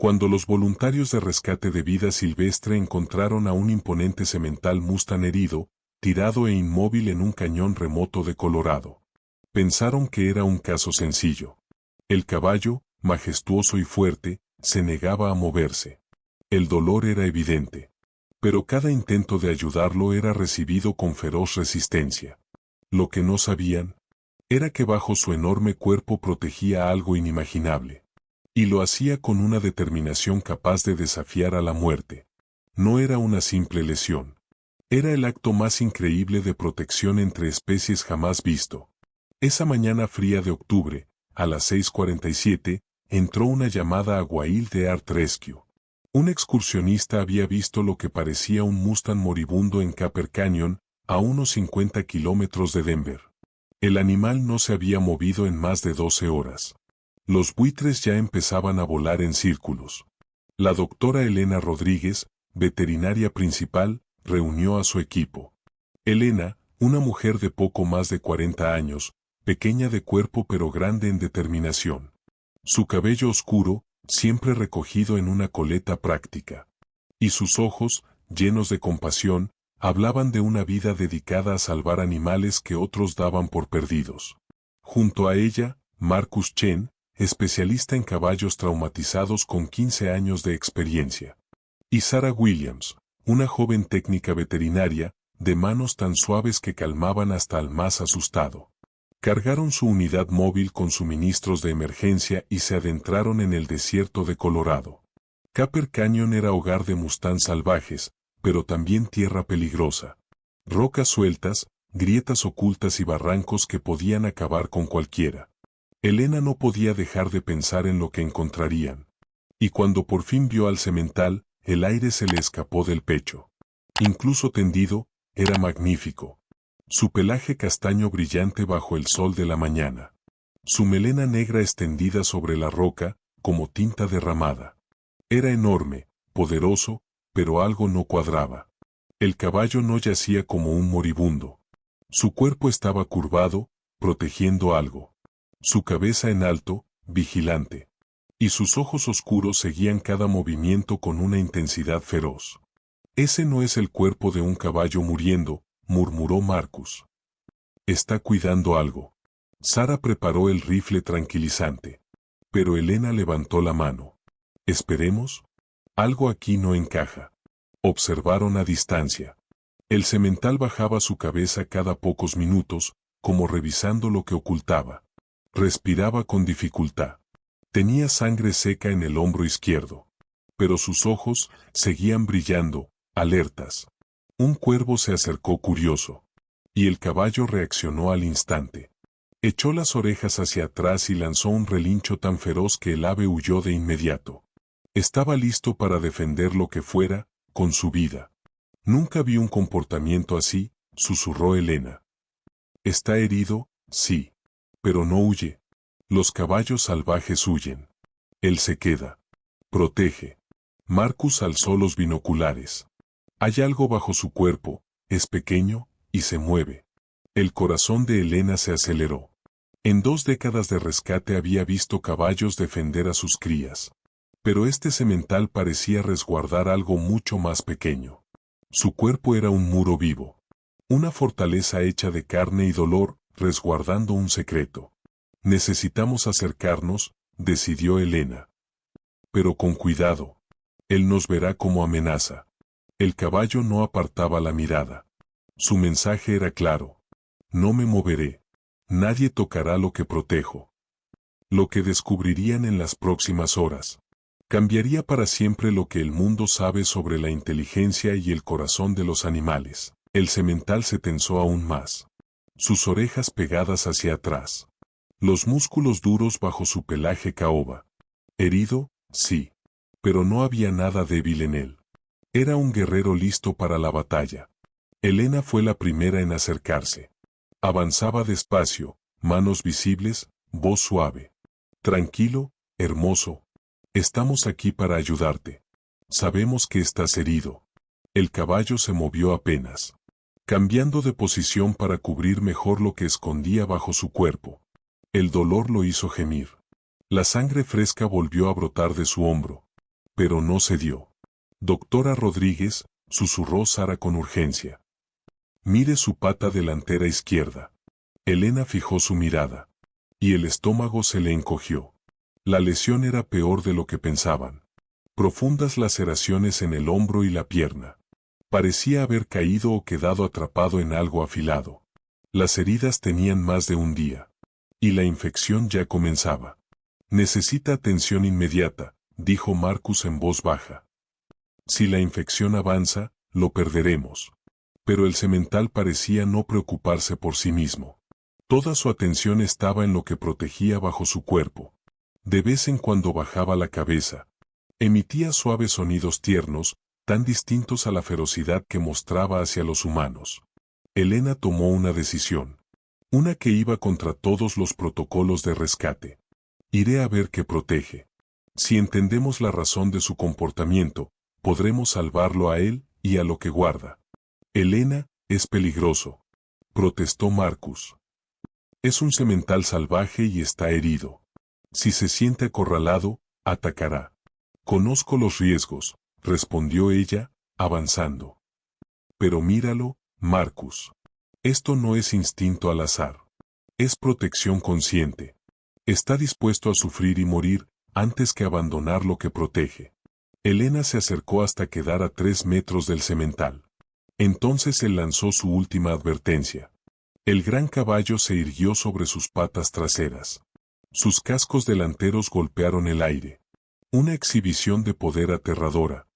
Cuando los voluntarios de rescate de vida silvestre encontraron a un imponente semental Mustang herido, tirado e inmóvil en un cañón remoto de Colorado, pensaron que era un caso sencillo. El caballo, majestuoso y fuerte, se negaba a moverse. El dolor era evidente. Pero cada intento de ayudarlo era recibido con feroz resistencia. Lo que no sabían era que bajo su enorme cuerpo protegía algo inimaginable. Y lo hacía con una determinación capaz de desafiar a la muerte. No era una simple lesión. Era el acto más increíble de protección entre especies jamás visto. Esa mañana fría de octubre, a las 6:47, entró una llamada a Wild Earth Rescue. Un excursionista había visto lo que parecía un Mustang moribundo en Copper Canyon, a unos 50 kilómetros de Denver. El animal no se había movido en más de 12 horas. Los buitres ya empezaban a volar en círculos. La doctora Elena Rodríguez, veterinaria principal, reunió a su equipo. Elena, una mujer de poco más de 40 años, pequeña de cuerpo pero grande en determinación. Su cabello oscuro, siempre recogido en una coleta práctica. Y sus ojos, llenos de compasión, hablaban de una vida dedicada a salvar animales que otros daban por perdidos. Junto a ella, Marcus Chen, especialista en caballos traumatizados con 15 años de experiencia. Y Sarah Williams, una joven técnica veterinaria, de manos tan suaves que calmaban hasta al más asustado. Cargaron su unidad móvil con suministros de emergencia y se adentraron en el desierto de Colorado. Copper Canyon era hogar de mustangs salvajes, pero también tierra peligrosa. Rocas sueltas, grietas ocultas y barrancos que podían acabar con cualquiera. Elena no podía dejar de pensar en lo que encontrarían. Y cuando por fin vio al semental, el aire se le escapó del pecho. Incluso tendido, era magnífico. Su pelaje castaño brillante bajo el sol de la mañana. Su melena negra extendida sobre la roca, como tinta derramada. Era enorme, poderoso, pero algo no cuadraba. El caballo no yacía como un moribundo. Su cuerpo estaba curvado, protegiendo algo. Su cabeza en alto, vigilante. Y sus ojos oscuros seguían cada movimiento con una intensidad feroz. Ese no es el cuerpo de un caballo muriendo, murmuró Marcus. Está cuidando algo. Sara preparó el rifle tranquilizante. Pero Elena levantó la mano. Esperemos. Algo aquí no encaja. Observaron a distancia. El semental bajaba su cabeza cada pocos minutos, como revisando lo que ocultaba. Respiraba con dificultad. Tenía sangre seca en el hombro izquierdo. Pero sus ojos seguían brillando, alertas. Un cuervo se acercó curioso. Y el caballo reaccionó al instante. Echó las orejas hacia atrás y lanzó un relincho tan feroz que el ave huyó de inmediato. Estaba listo para defender lo que fuera, con su vida. Nunca vi un comportamiento así, susurró Elena. ¿Está herido? Sí. Pero no huye. Los caballos salvajes huyen. Él se queda. Protege. Marcus alzó los binoculares. Hay algo bajo su cuerpo, es pequeño, y se mueve. El corazón de Elena se aceleró. En 2 décadas de rescate había visto caballos defender a sus crías. Pero este semental parecía resguardar algo mucho más pequeño. Su cuerpo era un muro vivo. Una fortaleza hecha de carne y dolor, resguardando un secreto. Necesitamos acercarnos, decidió Elena. Pero con cuidado. Él nos verá como amenaza. El caballo no apartaba la mirada. Su mensaje era claro. No me moveré. Nadie tocará lo que protejo. Lo que descubrirían en las próximas horas cambiaría para siempre lo que el mundo sabe sobre la inteligencia y el corazón de los animales. El semental se tensó aún más. Sus orejas pegadas hacia atrás. Los músculos duros bajo su pelaje caoba. Herido, sí. Pero no había nada débil en él. Era un guerrero listo para la batalla. Elena fue la primera en acercarse. Avanzaba despacio, manos visibles, voz suave. Tranquilo, hermoso. Estamos aquí para ayudarte. Sabemos que estás herido. El caballo se movió apenas, cambiando de posición para cubrir mejor lo que escondía bajo su cuerpo. El dolor lo hizo gemir. La sangre fresca volvió a brotar de su hombro. pero no se dio. Doctora Rodríguez, susurró Sara con urgencia. Mire su pata delantera izquierda. Elena fijó su mirada. Y el estómago se le encogió. La lesión era peor de lo que pensaban. Profundas laceraciones en el hombro y la pierna. Parecía haber caído o quedado atrapado en algo afilado. Las heridas tenían más de un día. Y la infección ya comenzaba. Necesita atención inmediata, dijo Marcus en voz baja. Si la infección avanza, lo perderemos. Pero el semental parecía no preocuparse por sí mismo. Toda su atención estaba en lo que protegía bajo su cuerpo. De vez en cuando bajaba la cabeza. Emitía suaves sonidos tiernos, tan distintos a la ferocidad que mostraba hacia los humanos. Elena tomó una decisión. Una que iba contra todos los protocolos de rescate. Iré a ver qué protege. Si entendemos la razón de su comportamiento, podremos salvarlo a él y a lo que guarda. Elena, es peligroso, protestó Marcus. Es un semental salvaje y está herido. Si se siente acorralado, atacará. Conozco los riesgos, respondió ella, avanzando. Pero míralo, Marcus. Esto no es instinto al azar. Es protección consciente. Está dispuesto a sufrir y morir, antes que abandonar lo que protege. Elena se acercó hasta quedar a 3 metros del semental. Entonces él lanzó su última advertencia. El gran caballo se irguió sobre sus patas traseras. Sus cascos delanteros golpearon el aire. Una exhibición de poder aterradora.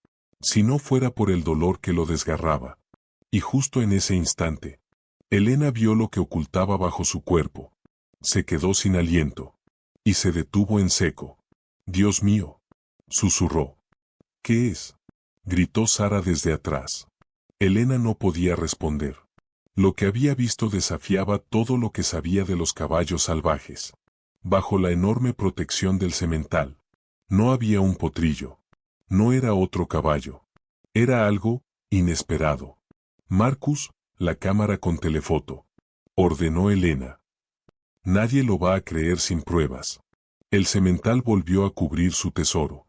Si no fuera por el dolor que lo desgarraba. Y justo en ese instante, Elena vio lo que ocultaba bajo su cuerpo. Se quedó sin aliento. Y se detuvo en seco. Dios mío, susurró. ¿Qué es? Gritó Sara desde atrás. Elena no podía responder. Lo que había visto desafiaba todo lo que sabía de los caballos salvajes. Bajo la enorme protección del semental, no había un potrillo. No era otro caballo. Era algo inesperado. Marcus, la cámara con telefoto. Ordenó Elena. Nadie lo va a creer sin pruebas. El semental volvió a cubrir su tesoro.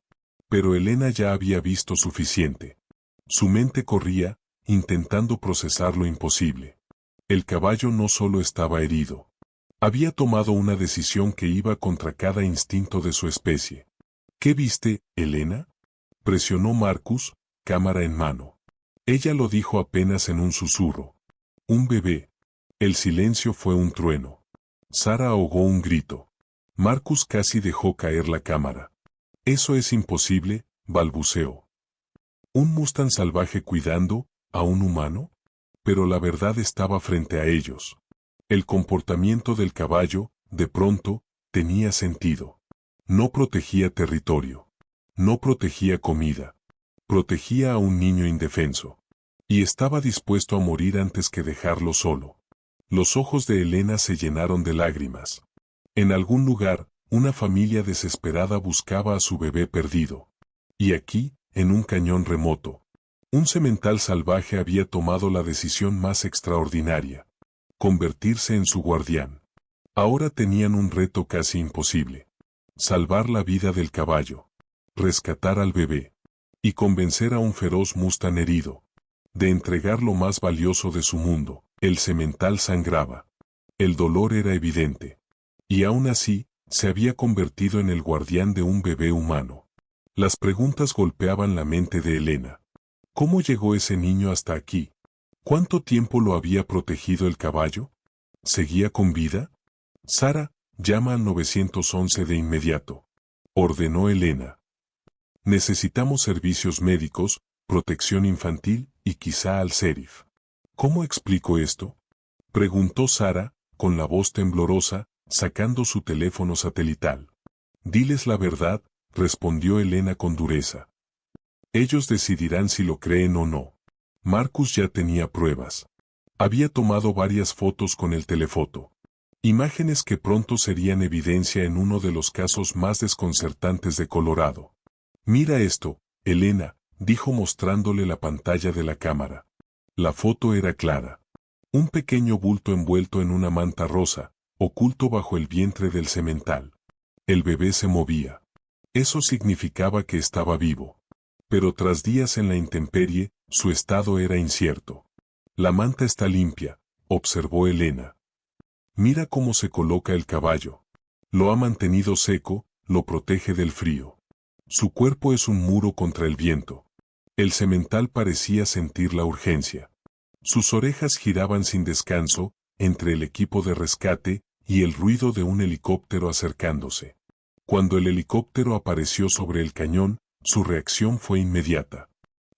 Pero Elena ya había visto suficiente. Su mente corría, intentando procesar lo imposible. El caballo no solo estaba herido. Había tomado una decisión que iba contra cada instinto de su especie. ¿Qué viste, Elena? Presionó Marcus, cámara en mano. Ella lo dijo apenas en un susurro. Un bebé. El silencio fue un trueno. Sara ahogó un grito. Marcus casi dejó caer la cámara. Eso es imposible, balbuceó. ¿Un Mustang salvaje cuidando a un humano? Pero la verdad estaba frente a ellos. El comportamiento del caballo, de pronto, tenía sentido. No protegía territorio. No protegía comida. Protegía a un niño indefenso. Y estaba dispuesto a morir antes que dejarlo solo. Los ojos de Elena se llenaron de lágrimas. En algún lugar, una familia desesperada buscaba a su bebé perdido. Y aquí, en un cañón remoto, un semental salvaje había tomado la decisión más extraordinaria. Convertirse en su guardián. Ahora tenían un reto casi imposible. Salvar la vida del caballo. Rescatar al bebé. Y convencer a un feroz Mustang herido. De entregar lo más valioso de su mundo. El semental sangraba. El dolor era evidente. Y aún así, se había convertido en el guardián de un bebé humano. Las preguntas golpeaban la mente de Elena. ¿Cómo llegó ese niño hasta aquí? ¿Cuánto tiempo lo había protegido el caballo? ¿Seguía con vida? Sara, llama al 911 de inmediato. Ordenó Elena. Necesitamos servicios médicos, protección infantil y quizá al sheriff. ¿Cómo explico esto? Preguntó Sara, con la voz temblorosa, sacando su teléfono satelital. Diles la verdad, respondió Elena con dureza. Ellos decidirán si lo creen o no. Marcus ya tenía pruebas. Había tomado varias fotos con el telefoto. Imágenes que pronto serían evidencia en uno de los casos más desconcertantes de Colorado. Mira esto, Elena, dijo mostrándole la pantalla de la cámara. La foto era clara. Un pequeño bulto envuelto en una manta rosa, oculto bajo el vientre del semental. El bebé se movía. Eso significaba que estaba vivo. Pero tras días en la intemperie, su estado era incierto. La manta está limpia, observó Elena. Mira cómo se coloca el caballo. Lo ha mantenido seco, lo protege del frío. Su cuerpo es un muro contra el viento. El semental parecía sentir la urgencia. Sus orejas giraban sin descanso, entre el equipo de rescate y el ruido de un helicóptero acercándose. Cuando el helicóptero apareció sobre el cañón, su reacción fue inmediata.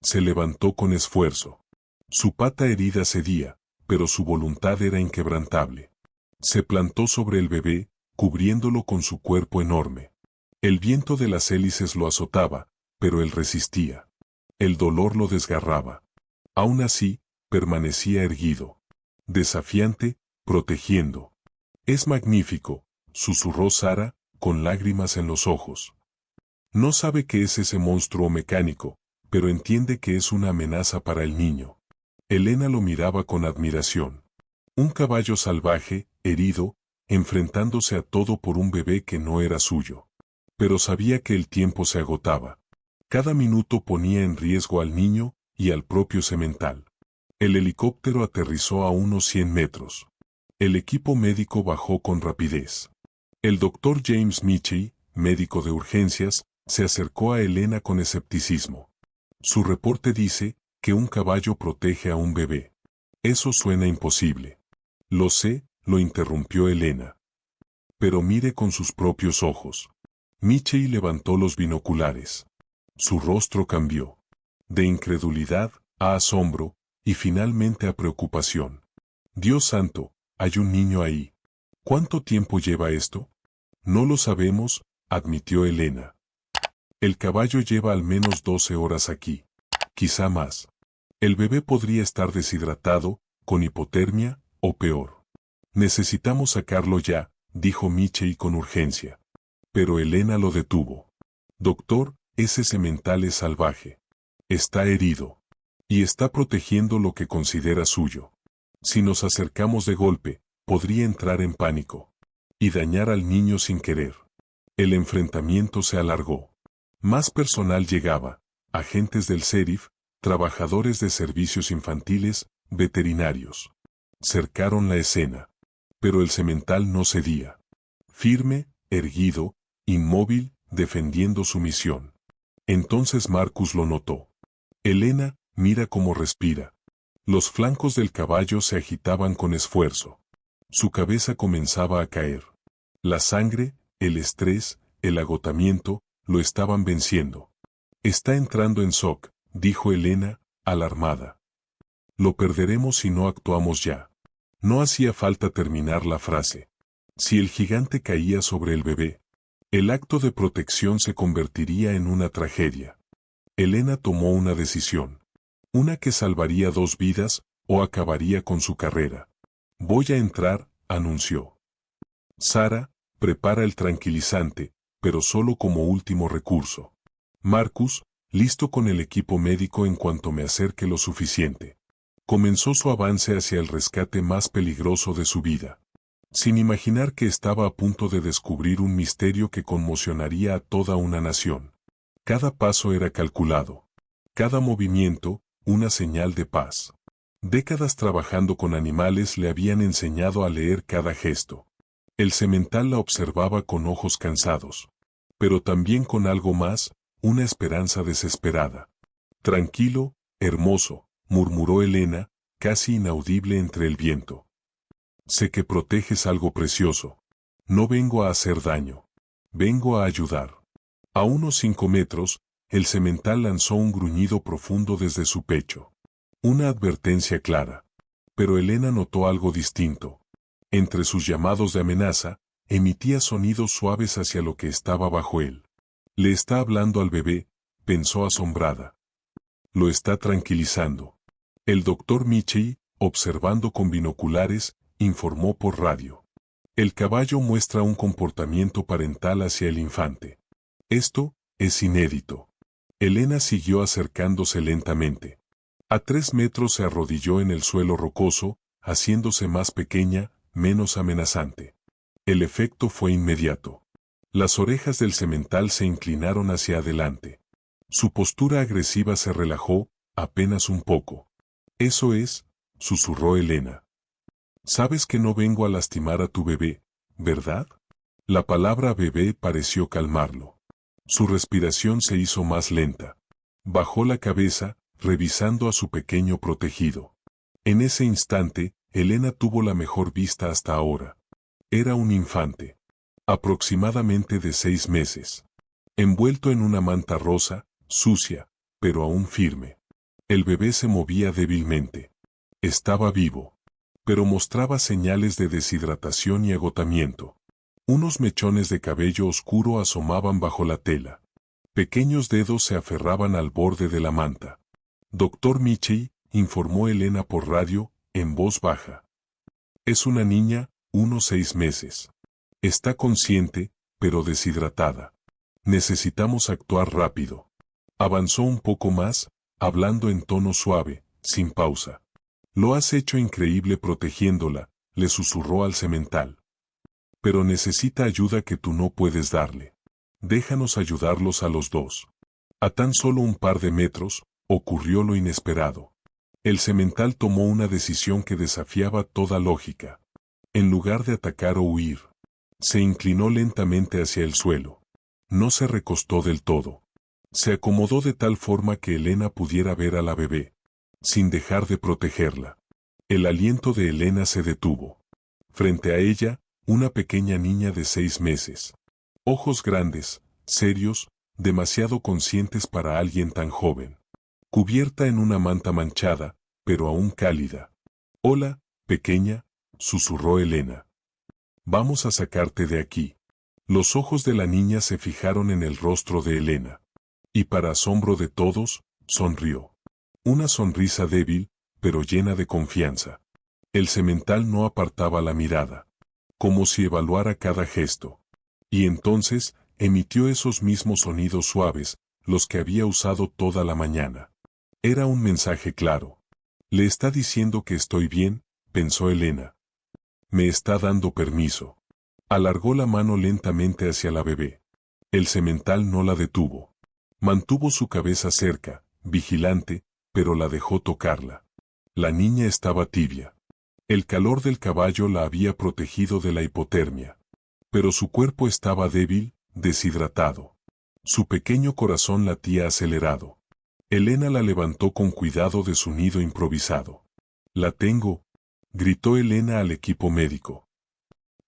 Se levantó con esfuerzo. Su pata herida cedía, pero su voluntad era inquebrantable. Se plantó sobre el bebé, cubriéndolo con su cuerpo enorme. El viento de las hélices lo azotaba, pero él resistía. El dolor lo desgarraba. Aún así, permanecía erguido. Desafiante, protegiendo. Es magnífico, susurró Sara, con lágrimas en los ojos. No sabe qué es ese monstruo mecánico, pero entiende que es una amenaza para el niño. Elena lo miraba con admiración. Un caballo salvaje, herido, enfrentándose a todo por un bebé que no era suyo. Pero sabía que el tiempo se agotaba. Cada minuto ponía en riesgo al niño y al propio semental. El helicóptero aterrizó a unos 100 metros. El equipo médico bajó con rapidez. El doctor James Michie, médico de urgencias, se acercó a Elena con escepticismo. Su reporte dice que un caballo protege a un bebé. Eso suena imposible. Lo sé, lo interrumpió Elena. Pero mire con sus propios ojos. Michie levantó los binoculares. Su rostro cambió. De incredulidad a asombro, y finalmente a preocupación. Dios santo, hay un niño ahí. ¿Cuánto tiempo lleva esto? No lo sabemos, admitió Elena. El caballo lleva al menos 12 horas aquí. Quizá más. El bebé podría estar deshidratado, con hipotermia, o peor. Necesitamos sacarlo ya, dijo Michie con urgencia. Pero Elena lo detuvo. Doctor, ese semental es salvaje. Está herido. Y está protegiendo lo que considera suyo. Si nos acercamos de golpe, podría entrar en pánico. Y dañar al niño sin querer. El enfrentamiento se alargó. Más personal llegaba, agentes del sheriff, trabajadores de servicios infantiles, veterinarios. Cercaron la escena. Pero el semental no cedía. Firme, erguido, inmóvil, defendiendo su misión. Entonces Marcus lo notó. Elena, mira cómo respira. Los flancos del caballo se agitaban con esfuerzo. Su cabeza comenzaba a caer. La sangre, el estrés, el agotamiento, lo estaban venciendo. Está entrando en shock, dijo Elena, alarmada. Lo perderemos si no actuamos ya. No hacía falta terminar la frase. Si el gigante caía sobre el bebé, el acto de protección se convertiría en una tragedia. Elena tomó una decisión. Una que salvaría 2 vidas, o acabaría con su carrera. Voy a entrar, anunció. Sara, prepara el tranquilizante, pero solo como último recurso. Marcus, listo con el equipo médico en cuanto me acerque lo suficiente. Comenzó su avance hacia el rescate más peligroso de su vida. Sin imaginar que estaba a punto de descubrir un misterio que conmocionaría a toda una nación. Cada paso era calculado. Cada movimiento, una señal de paz. Décadas trabajando con animales le habían enseñado a leer cada gesto. El semental la observaba con ojos cansados. Pero también con algo más, una esperanza desesperada. Tranquilo, hermoso, murmuró Elena, casi inaudible entre el viento. Sé que proteges algo precioso. No vengo a hacer daño. Vengo a ayudar. A unos 5 metros, el semental lanzó un gruñido profundo desde su pecho. Una advertencia clara. Pero Elena notó algo distinto. Entre sus llamados de amenaza, emitía sonidos suaves hacia lo que estaba bajo él. Le está hablando al bebé, pensó asombrada. Lo está tranquilizando. El doctor Michie, observando con binoculares, informó por radio. El caballo muestra un comportamiento parental hacia el infante. Esto es inédito. Elena siguió acercándose lentamente. A 3 metros se arrodilló en el suelo rocoso, haciéndose más pequeña, menos amenazante. El efecto fue inmediato. Las orejas del semental se inclinaron hacia adelante. Su postura agresiva se relajó, apenas un poco. Eso es, susurró Elena. Sabes que no vengo a lastimar a tu bebé, ¿verdad? La palabra bebé pareció calmarlo. Su respiración se hizo más lenta. Bajó la cabeza, revisando a su pequeño protegido. En ese instante, Elena tuvo la mejor vista hasta ahora. Era un infante. Aproximadamente de 6 meses. Envuelto en una manta rosa, sucia, pero aún firme. El bebé se movía débilmente. Estaba vivo. Pero mostraba señales de deshidratación y agotamiento. Unos mechones de cabello oscuro asomaban bajo la tela. Pequeños dedos se aferraban al borde de la manta. Doctor Michei, informó Elena por radio, en voz baja. Es una niña, unos 6 meses. Está consciente, pero deshidratada. Necesitamos actuar rápido. Avanzó un poco más, hablando en tono suave, sin pausa. Lo has hecho increíble protegiéndola, le susurró al semental. Pero necesita ayuda que tú no puedes darle. Déjanos ayudarlos a los dos. A tan solo un par de metros, ocurrió lo inesperado. El semental tomó una decisión que desafiaba toda lógica. En lugar de atacar o huir, se inclinó lentamente hacia el suelo. No se recostó del todo. Se acomodó de tal forma que Elena pudiera ver a la bebé, sin dejar de protegerla. El aliento de Elena se detuvo. Frente a ella, una pequeña niña de 6 meses. Ojos grandes, serios, demasiado conscientes para alguien tan joven. Cubierta en una manta manchada, pero aún cálida. Hola, pequeña, susurró Elena. Vamos a sacarte de aquí. Los ojos de la niña se fijaron en el rostro de Elena. Y para asombro de todos, sonrió. Una sonrisa débil, pero llena de confianza. El semental no apartaba la mirada, como si evaluara cada gesto. Y entonces, emitió esos mismos sonidos suaves, los que había usado toda la mañana. Era un mensaje claro. Le está diciendo que estoy bien, pensó Elena. Me está dando permiso. Alargó la mano lentamente hacia la bebé. El semental no la detuvo. Mantuvo su cabeza cerca, vigilante, pero la dejó tocarla. La niña estaba tibia. El calor del caballo la había protegido de la hipotermia. Pero su cuerpo estaba débil, deshidratado. Su pequeño corazón latía acelerado. Elena la levantó con cuidado de su nido improvisado. «La tengo», gritó Elena al equipo médico.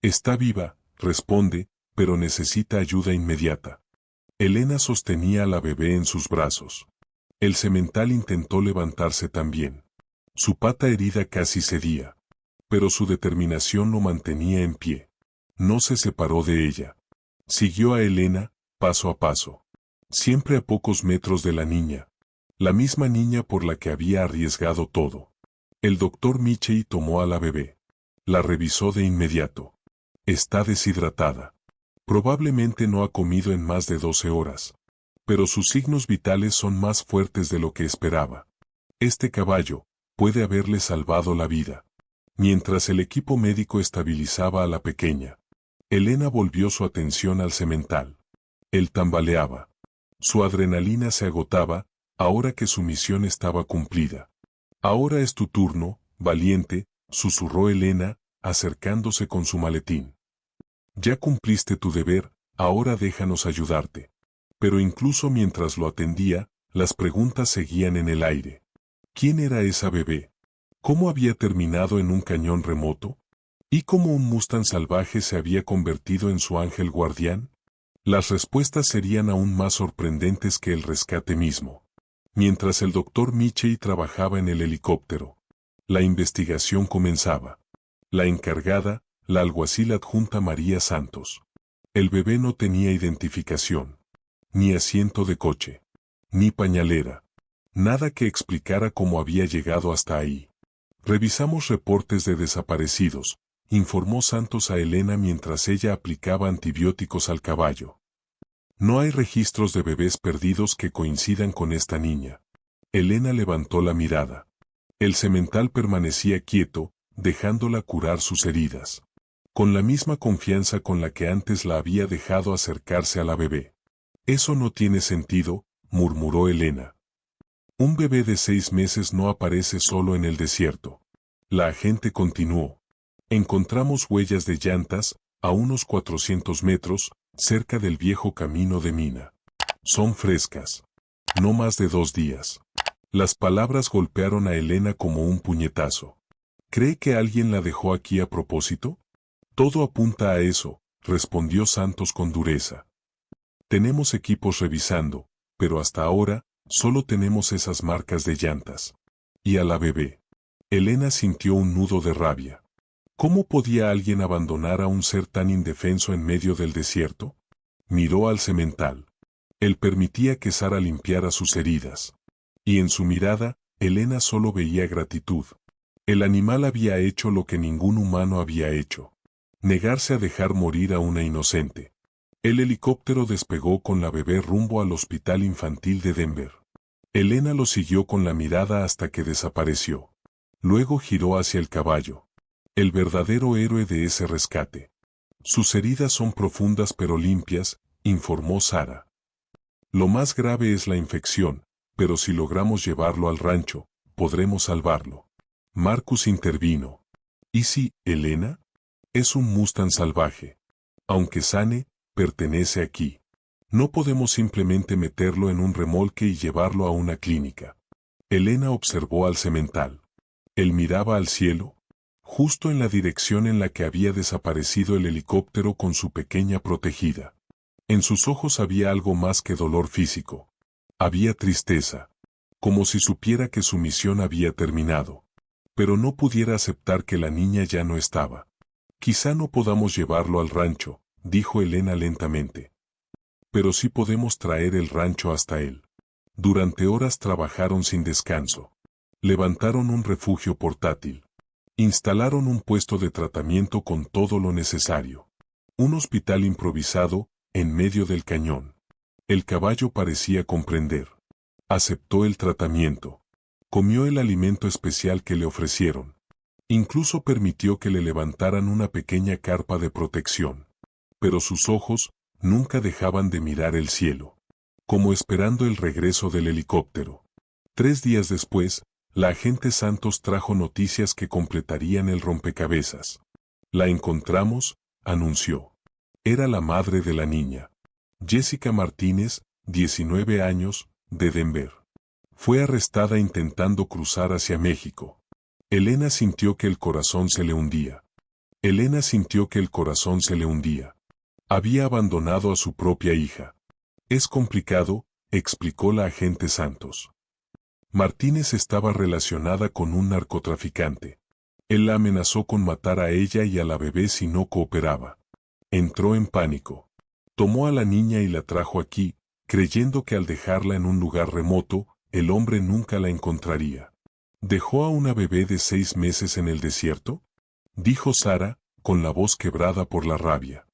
«Está viva», responde, «pero necesita ayuda inmediata». Elena sostenía a la bebé en sus brazos. El semental intentó levantarse también. Su pata herida casi cedía. Pero su determinación lo mantenía en pie. No se separó de ella. Siguió a Elena, paso a paso. Siempre a pocos metros de la niña. La misma niña por la que había arriesgado todo. El doctor Michei tomó a la bebé. La revisó de inmediato. Está deshidratada. Probablemente no ha comido en más de 12 horas. Pero sus signos vitales son más fuertes de lo que esperaba. Este caballo puede haberle salvado la vida. Mientras el equipo médico estabilizaba a la pequeña, Elena volvió su atención al semental. Él tambaleaba. Su adrenalina se agotaba, ahora que su misión estaba cumplida. Ahora es tu turno, valiente, susurró Elena, acercándose con su maletín. Ya cumpliste tu deber, ahora déjanos ayudarte. Pero incluso mientras lo atendía, las preguntas seguían en el aire. ¿Quién era esa bebé? ¿Cómo había terminado en un cañón remoto? ¿Y cómo un Mustang salvaje se había convertido en su ángel guardián? Las respuestas serían aún más sorprendentes que el rescate mismo. Mientras el doctor Michei trabajaba en el helicóptero, la investigación comenzaba. La encargada, la alguacil adjunta María Santos. El bebé no tenía identificación, ni asiento de coche, ni pañalera. Nada que explicara cómo había llegado hasta ahí. Revisamos reportes de desaparecidos, informó Santos a Elena mientras ella aplicaba antibióticos al caballo. No hay registros de bebés perdidos que coincidan con esta niña. Elena levantó la mirada. El semental permanecía quieto, dejándola curar sus heridas. Con la misma confianza con la que antes la había dejado acercarse a la bebé. Eso no tiene sentido, murmuró Elena. Un bebé de 6 meses no aparece solo en el desierto. La agente continuó. Encontramos huellas de llantas, a unos 400 metros, cerca del viejo camino de Mina. Son frescas. No más de 2 días. Las palabras golpearon a Elena como un puñetazo. ¿Cree que alguien la dejó aquí a propósito? Todo apunta a eso, respondió Santos con dureza. Tenemos equipos revisando, pero hasta ahora, solo tenemos esas marcas de llantas. ¿Y a la bebé? Elena sintió un nudo de rabia. ¿Cómo podía alguien abandonar a un ser tan indefenso en medio del desierto? Miró al semental. Él permitía que Sara limpiara sus heridas. Y en su mirada, Elena solo veía gratitud. El animal había hecho lo que ningún humano había hecho. Negarse a dejar morir a una inocente. El helicóptero despegó con la bebé rumbo al hospital infantil de Denver. Elena lo siguió con la mirada hasta que desapareció. Luego giró hacia el caballo. El verdadero héroe de ese rescate. Sus heridas son profundas pero limpias, informó Sara. Lo más grave es la infección, pero si logramos llevarlo al rancho, podremos salvarlo. Marcus intervino. ¿Y si, Elena? Es un Mustang salvaje. Aunque sane, pertenece aquí. No podemos simplemente meterlo en un remolque y llevarlo a una clínica. Elena observó al semental. Él miraba al cielo, justo en la dirección en la que había desaparecido el helicóptero con su pequeña protegida. En sus ojos había algo más que dolor físico. Había tristeza, como si supiera que su misión había terminado. Pero no pudiera aceptar que la niña ya no estaba. Quizá no podamos llevarlo al rancho, dijo Elena lentamente. Pero sí podemos traer el rancho hasta él. Durante horas trabajaron sin descanso. Levantaron un refugio portátil. Instalaron un puesto de tratamiento con todo lo necesario. Un hospital improvisado, en medio del cañón. El caballo parecía comprender. Aceptó el tratamiento. Comió el alimento especial que le ofrecieron. Incluso permitió que le levantaran una pequeña carpa de protección. Pero sus ojos nunca dejaban de mirar el cielo, como esperando el regreso del helicóptero. 3 días después, la agente Santos trajo noticias que completarían el rompecabezas. La encontramos, anunció. Era la madre de la niña. Jessica Martínez, 19 años, de Denver. Fue arrestada intentando cruzar hacia México. Elena sintió que el corazón se le hundía. Elena sintió que el corazón se le hundía. Había abandonado a su propia hija. Es complicado, explicó la agente Santos. Martínez estaba relacionada con un narcotraficante. Él la amenazó con matar a ella y a la bebé si no cooperaba. Entró en pánico. Tomó a la niña y la trajo aquí, creyendo que al dejarla en un lugar remoto, el hombre nunca la encontraría. ¿Dejó a una bebé de 6 meses en el desierto? Dijo Sara, con la voz quebrada por la rabia.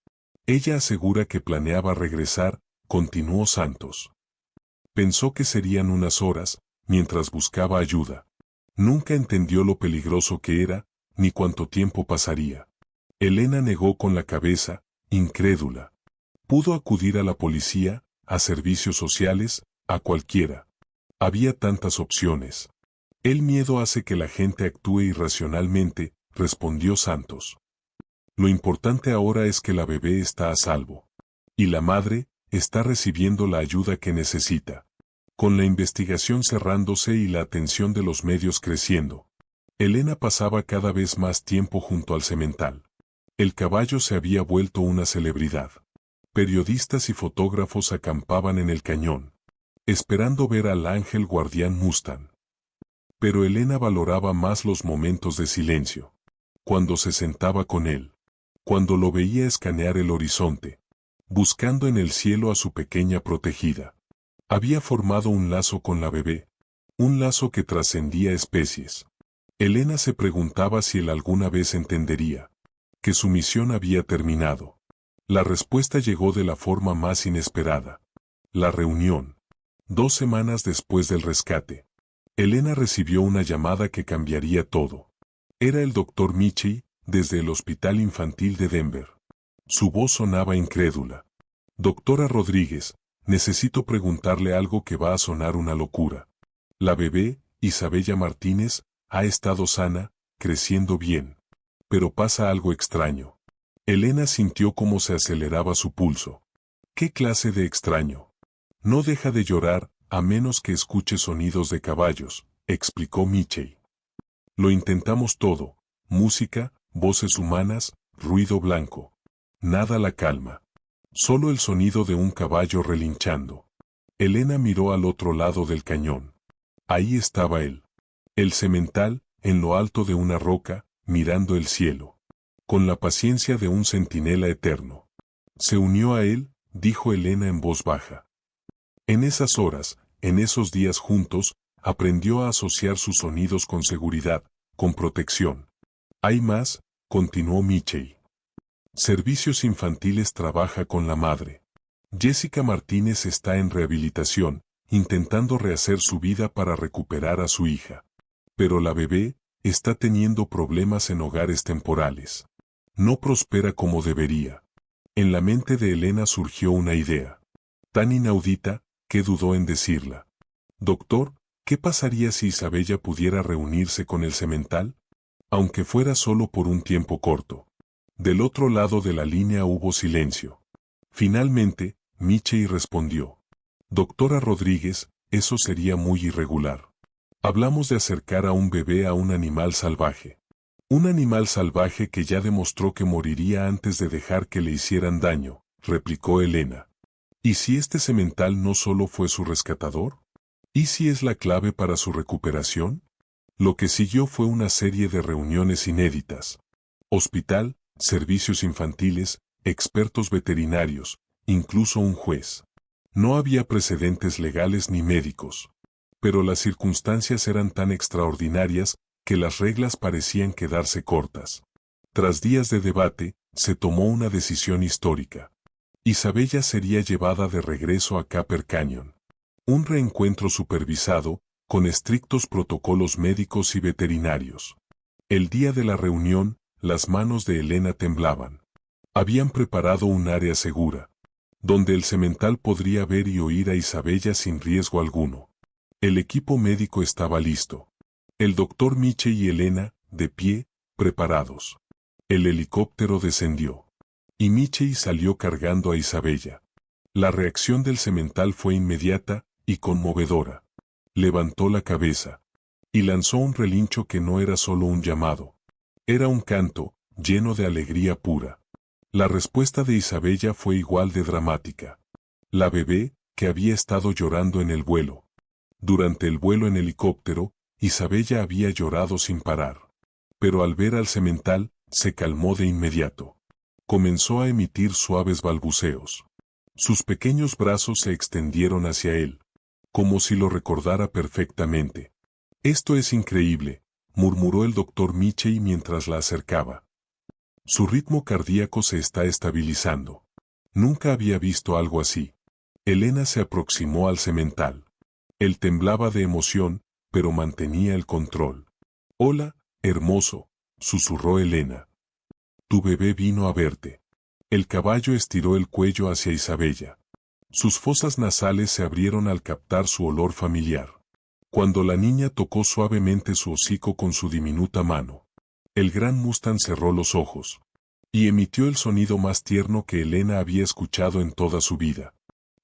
Ella asegura que planeaba regresar, continuó Santos. Pensó que serían unas horas, mientras buscaba ayuda. Nunca entendió lo peligroso que era, ni cuánto tiempo pasaría. Elena negó con la cabeza, incrédula. Pudo acudir a la policía, a servicios sociales, a cualquiera. Había tantas opciones. El miedo hace que la gente actúe irracionalmente, respondió Santos. Lo importante ahora es que la bebé está a salvo. Y la madre está recibiendo la ayuda que necesita. Con la investigación cerrándose y la atención de los medios creciendo, Elena pasaba cada vez más tiempo junto al semental. El caballo se había vuelto una celebridad. Periodistas y fotógrafos acampaban en el cañón, esperando ver al ángel guardián Mustang. Pero Elena valoraba más los momentos de silencio. Cuando se sentaba con él. Cuando lo veía escanear el horizonte, buscando en el cielo a su pequeña protegida. Había formado un lazo con la bebé, un lazo que trascendía especies. Elena se preguntaba si él alguna vez entendería que su misión había terminado. La respuesta llegó de la forma más inesperada. La reunión. 2 semanas después del rescate. Elena recibió una llamada que cambiaría todo. Era el Dr. Michie, desde el Hospital Infantil de Denver. Su voz sonaba incrédula. Doctora Rodríguez, necesito preguntarle algo que va a sonar una locura. La bebé, Isabella Martínez, ha estado sana, creciendo bien. Pero pasa algo extraño. Elena sintió cómo se aceleraba su pulso. ¿Qué clase de extraño? No deja de llorar, a menos que escuche sonidos de caballos, explicó Michey. Lo intentamos todo, música, voces humanas, ruido blanco. Nada la calma. Solo el sonido de un caballo relinchando. Elena miró al otro lado del cañón. Ahí estaba él. El semental, en lo alto de una roca, mirando el cielo. Con la paciencia de un centinela eterno. Se unió a él, dijo Elena en voz baja. En esas horas, en esos días juntos, aprendió a asociar sus sonidos con seguridad, con protección. Hay más, continuó Michey. Servicios Infantiles trabaja con la madre. Jessica Martínez está en rehabilitación, intentando rehacer su vida para recuperar a su hija. Pero la bebé está teniendo problemas en hogares temporales. No prospera como debería. En la mente de Elena surgió una idea. Tan inaudita, que dudó en decirla. Doctor, ¿qué pasaría si Isabella pudiera reunirse con el semental? Aunque fuera solo por un tiempo corto. Del otro lado de la línea hubo silencio. Finalmente, Michey respondió. Doctora Rodríguez, eso sería muy irregular. Hablamos de acercar a un bebé a un animal salvaje. Un animal salvaje que ya demostró que moriría antes de dejar que le hicieran daño, replicó Elena. ¿Y si este semental no solo fue su rescatador? ¿Y si es la clave para su recuperación? Lo que siguió fue una serie de reuniones inéditas. Hospital, servicios infantiles, expertos veterinarios, incluso un juez. No había precedentes legales ni médicos. Pero las circunstancias eran tan extraordinarias que las reglas parecían quedarse cortas. Tras días de debate, se tomó una decisión histórica. Isabella sería llevada de regreso a Copper Canyon. Un reencuentro supervisado, con estrictos protocolos médicos y veterinarios. El día de la reunión, las manos de Elena temblaban. Habían preparado un área segura, donde el semental podría ver y oír a Isabella sin riesgo alguno. El equipo médico estaba listo. El doctor Michey y Elena, de pie, preparados. El helicóptero descendió. Y Michey salió cargando a Isabella. La reacción del semental fue inmediata y conmovedora. Levantó la cabeza. Y lanzó un relincho que no era solo un llamado. Era un canto, lleno de alegría pura. La respuesta de Isabella fue igual de dramática. La bebé, que había estado llorando en el vuelo. Durante el vuelo en helicóptero, Isabella había llorado sin parar. Pero al ver al semental, se calmó de inmediato. Comenzó a emitir suaves balbuceos. Sus pequeños brazos se extendieron hacia él, como si lo recordara perfectamente. Esto es increíble, murmuró el doctor Michey mientras la acercaba. Su ritmo cardíaco se está estabilizando. Nunca había visto algo así. Elena se aproximó al semental. Él temblaba de emoción, pero mantenía el control. Hola, hermoso, susurró Elena. Tu bebé vino a verte. El caballo estiró el cuello hacia Isabella. Sus fosas nasales se abrieron al captar su olor familiar. Cuando la niña tocó suavemente su hocico con su diminuta mano, el gran Mustang cerró los ojos y emitió el sonido más tierno que Elena había escuchado en toda su vida.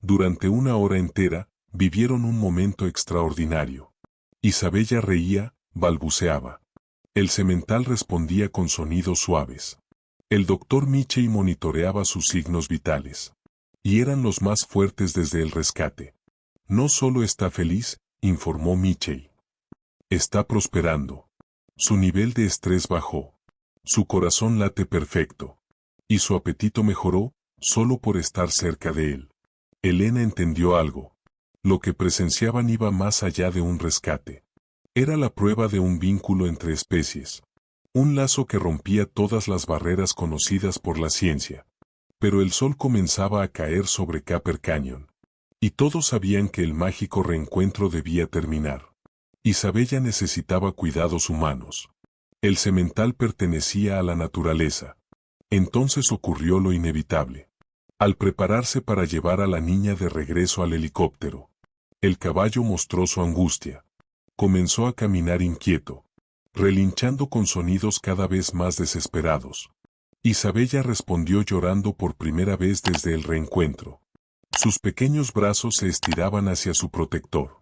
Durante una hora entera, vivieron un momento extraordinario. Isabella reía, balbuceaba. El semental respondía con sonidos suaves. El doctor Michey monitoreaba sus signos vitales. Y eran los más fuertes desde el rescate. No solo está feliz, informó Michey. Está prosperando. Su nivel de estrés bajó. Su corazón late perfecto. Y su apetito mejoró, solo por estar cerca de él. Elena entendió algo. Lo que presenciaban iba más allá de un rescate. Era la prueba de un vínculo entre especies. Un lazo que rompía todas las barreras conocidas por la ciencia. Pero el sol comenzaba a caer sobre Copper Canyon. Y todos sabían que el mágico reencuentro debía terminar. Isabella necesitaba cuidados humanos. El semental pertenecía a la naturaleza. Entonces ocurrió lo inevitable. al prepararse para llevar a la niña de regreso al helicóptero. El caballo mostró su angustia. Comenzó a caminar inquieto, relinchando con sonidos cada vez más desesperados. Isabella respondió llorando por primera vez desde el reencuentro. Sus pequeños brazos se estiraban hacia su protector.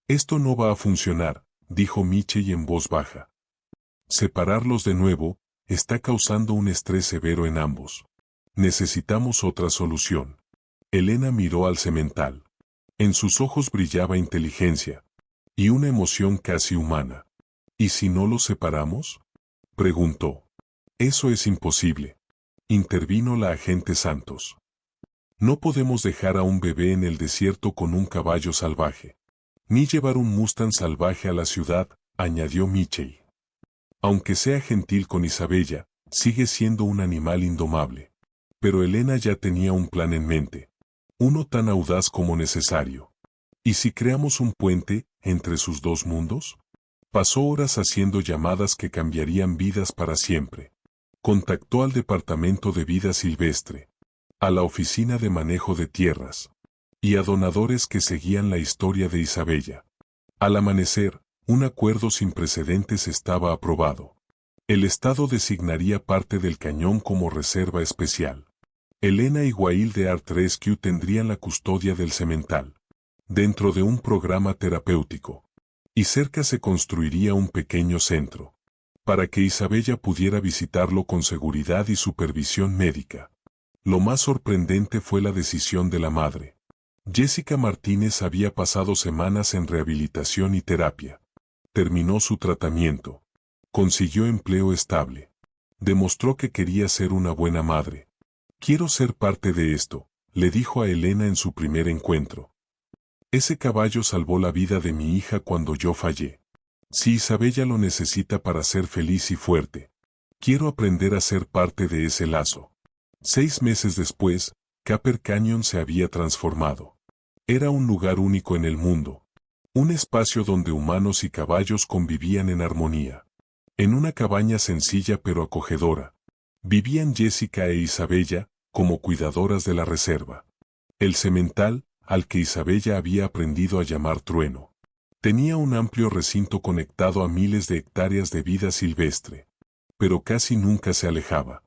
«Esto no va a funcionar», dijo Michel en voz baja. «Separarlos de nuevo está causando un estrés severo en ambos. Necesitamos otra solución». Elena miró al semental. En sus ojos brillaba inteligencia y una emoción casi humana. «¿Y si no los separamos?», preguntó. «Eso es imposible», intervino la agente Santos. «No podemos dejar a un bebé en el desierto con un caballo salvaje. Ni llevar un Mustang salvaje a la ciudad», añadió Michel. «Aunque sea gentil con Isabella, sigue siendo un animal indomable». Pero Elena ya tenía un plan en mente. Uno tan audaz como necesario. ¿Y si creamos un puente entre sus dos mundos? Pasó horas haciendo llamadas que cambiarían vidas para siempre. Contactó al Departamento de Vida Silvestre, a la Oficina de Manejo de Tierras, y a donadores que seguían la historia de Isabella. Al amanecer, un acuerdo sin precedentes estaba aprobado. El Estado designaría parte del cañón como reserva especial. Elena y Wild de Art Rescue tendrían la custodia del semental, dentro de un programa terapéutico. Y cerca se construiría un pequeño centro, para que Isabella pudiera visitarlo con seguridad y supervisión médica. Lo más sorprendente fue la decisión de la madre. Jessica Martínez había pasado semanas en rehabilitación y terapia. Terminó su tratamiento. Consiguió empleo estable. Demostró que quería ser una buena madre. «Quiero ser parte de esto», le dijo a Elena en su primer encuentro. «Ese caballo salvó la vida de mi hija cuando yo fallé. Si Isabella lo necesita para ser feliz y fuerte, quiero aprender a ser parte de ese lazo». 6 meses después, Copper Canyon se había transformado. Era un lugar único en el mundo. Un espacio donde humanos y caballos convivían en armonía. En una cabaña sencilla pero acogedora, vivían Jessica e Isabella, como cuidadoras de la reserva. El semental, al que Isabella había aprendido a llamar Trueno, tenía un amplio recinto conectado a miles de hectáreas de vida silvestre. Pero casi nunca se alejaba.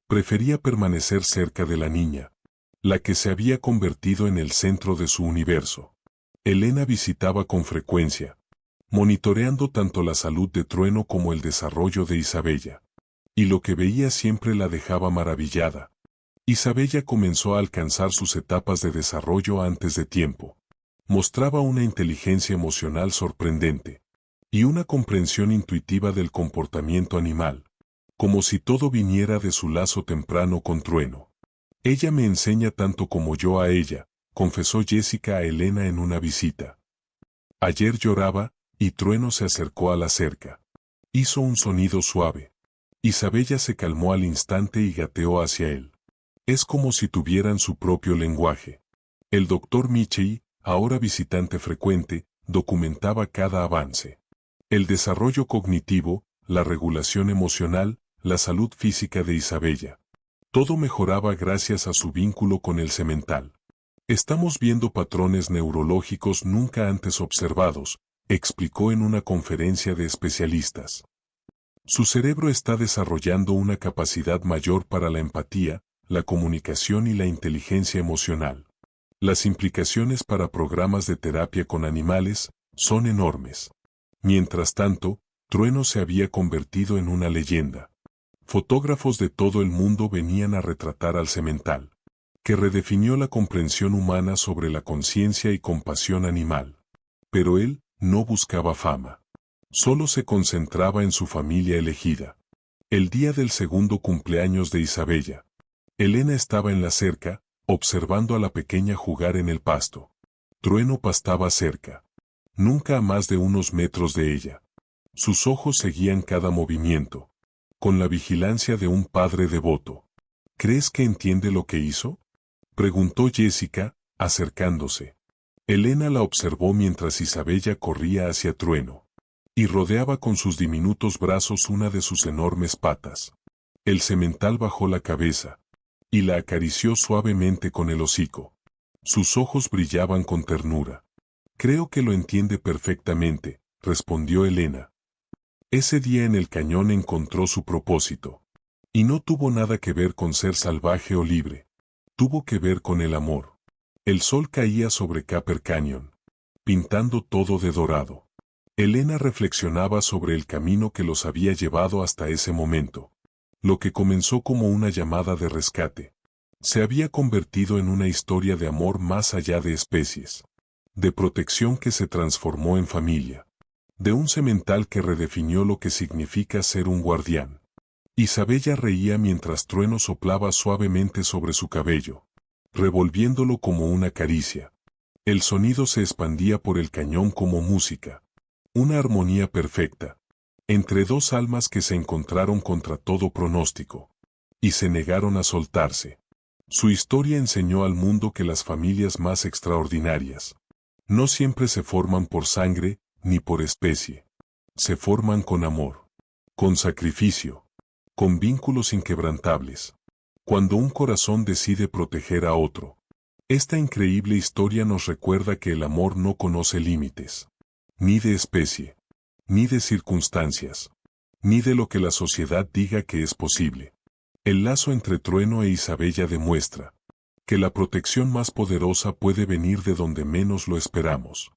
Prefería permanecer cerca de la niña, la que se había convertido en el centro de su universo. Elena visitaba con frecuencia, monitoreando tanto la salud de Trueno como el desarrollo de Isabella. Y lo que veía siempre la dejaba maravillada. Isabella comenzó a alcanzar sus etapas de desarrollo antes de tiempo. Mostraba una inteligencia emocional sorprendente y una comprensión intuitiva del comportamiento animal, como si todo viniera de su lazo temprano con Trueno. «Ella me enseña tanto como yo a ella», confesó Jessica a Elena en una visita. «Ayer lloraba, y Trueno se acercó a la cerca. Hizo un sonido suave. Isabella se calmó al instante y gateó hacia él. Es como si tuvieran su propio lenguaje». El doctor Michel, ahora visitante frecuente, documentaba cada avance. El desarrollo cognitivo, la regulación emocional, la salud física de Isabella. Todo mejoraba gracias a su vínculo con el semental. «Estamos viendo patrones neurológicos nunca antes observados», explicó en una conferencia de especialistas. «Su cerebro está desarrollando una capacidad mayor para la empatía, la comunicación y la inteligencia emocional. Las implicaciones para programas de terapia con animales son enormes». Mientras tanto, Trueno se había convertido en una leyenda. Fotógrafos de todo el mundo venían a retratar al semental, que redefinió la comprensión humana sobre la conciencia y compasión animal. Pero él no buscaba fama. Solo se concentraba en su familia elegida. El día del segundo cumpleaños de Isabella, Elena estaba en la cerca, observando a la pequeña jugar en el pasto. Trueno pastaba cerca, nunca a más de unos metros de ella. Sus ojos seguían cada movimiento, con la vigilancia de un padre devoto. «¿Crees que entiende lo que hizo?», preguntó Jessica, acercándose. Elena la observó mientras Isabella corría hacia Trueno, y rodeaba con sus diminutos brazos una de sus enormes patas. El semental bajó la cabeza, y la acarició suavemente con el hocico. Sus ojos brillaban con ternura. Creo que lo entiende perfectamente, respondió Elena. Ese día en el cañón encontró su propósito. Y no tuvo nada que ver con ser salvaje o libre. Tuvo que ver con el amor. El sol caía sobre Copper Canyon, pintando todo de dorado. Elena reflexionaba sobre el camino que los había llevado hasta ese momento. Lo que comenzó como una llamada de rescate, se había convertido en una historia de amor más allá de especies. De protección que se transformó en familia. De un semental que redefinió lo que significa ser un guardián. Isabella reía mientras Trueno soplaba suavemente sobre su cabello, revolviéndolo como una caricia. El sonido se expandía por el cañón como música. Una armonía perfecta. Entre dos almas que se encontraron contra todo pronóstico. Y se negaron a soltarse. Su historia enseñó al mundo que las familias más extraordinarias no siempre se forman por sangre, ni por especie. Se forman con amor. Con sacrificio. Con vínculos inquebrantables. Cuando un corazón decide proteger a otro. Esta increíble historia nos recuerda que el amor no conoce límites. Ni de especie. Ni de circunstancias. Ni de lo que la sociedad diga que es posible. El lazo entre Trueno e Isabella demuestra que la protección más poderosa puede venir de donde menos lo esperamos.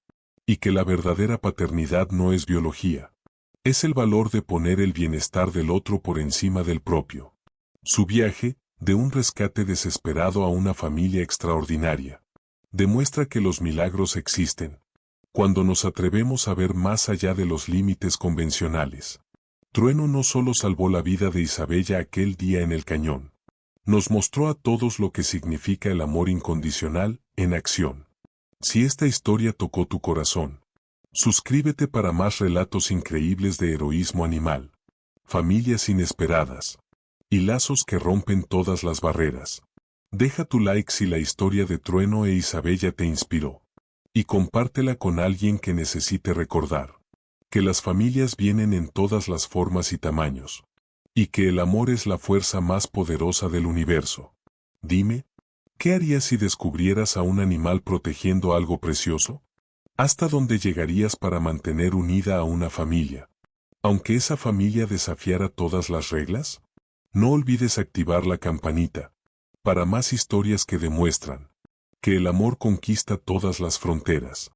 Y que la verdadera paternidad no es biología. Es el valor de poner el bienestar del otro por encima del propio. Su viaje, de un rescate desesperado a una familia extraordinaria, demuestra que los milagros existen, cuando nos atrevemos a ver más allá de los límites convencionales. Trueno no solo salvó la vida de Isabella aquel día en el cañón, nos mostró a todos lo que significa el amor incondicional, en acción. Si esta historia tocó tu corazón, suscríbete para más relatos increíbles de heroísmo animal, familias inesperadas, y lazos que rompen todas las barreras. Deja tu like si la historia de Trueno e Isabella te inspiró. Y compártela con alguien que necesite recordar que las familias vienen en todas las formas y tamaños. Y que el amor es la fuerza más poderosa del universo. Dime, ¿qué harías si descubrieras a un animal protegiendo algo precioso? ¿Hasta dónde llegarías para mantener unida a una familia? Aunque esa familia desafiara todas las reglas. No olvides activar la campanita, para más historias que demuestran que el amor conquista todas las fronteras.